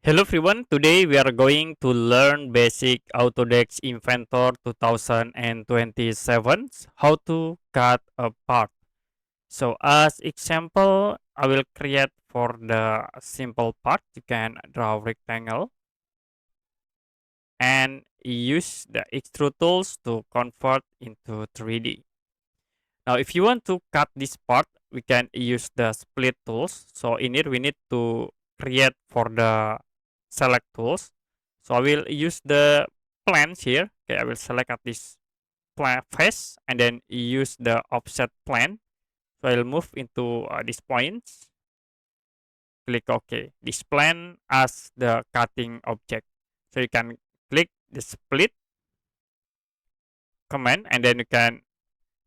Hello everyone, today we are going to learn basic Autodesk Inventor 2027, how to cut a part. So as example, I will create for the simple part, you can draw rectangle and use the extrude tools to convert into 3D. Now if you want to cut this part, we can use the split tools. So in here we need to create for the select tools. So I will use the plans here. Okay, I will select at this plan face and then use the offset plan. So I'll move into these points. Click OK. This plan as the cutting object. So you can click the split command and then you can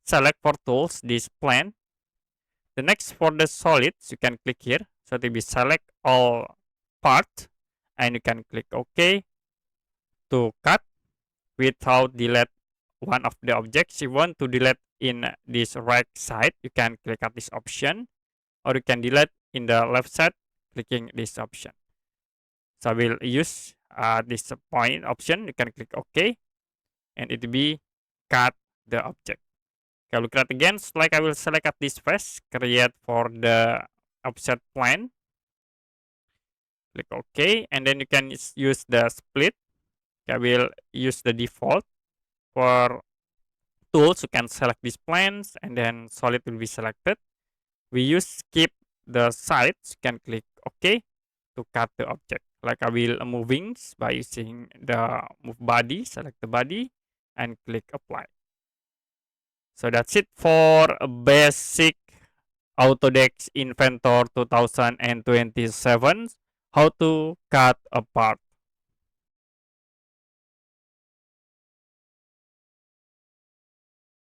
select for tools this plan. The next for the solids, you can click here. So to be select all part and you can click OK to cut without delete one of the objects. You want to delete in this right side, you can click at this option, or you can delete in the left side, clicking this option. So I will use this point option. You can click OK, and it will be cut the object. Okay, I will create again. Like I will select at this face, create for the offset plane. Click OK, and then you can use the split. Okay, I will use the default for tools. You can select these planes and then solid will be selected. We use skip the sides. You can click OK to cut the object. Like I will move wings by using the move body, select the body and click apply. So that's it for a basic Autodesk Inventor 2027, how to cut a part.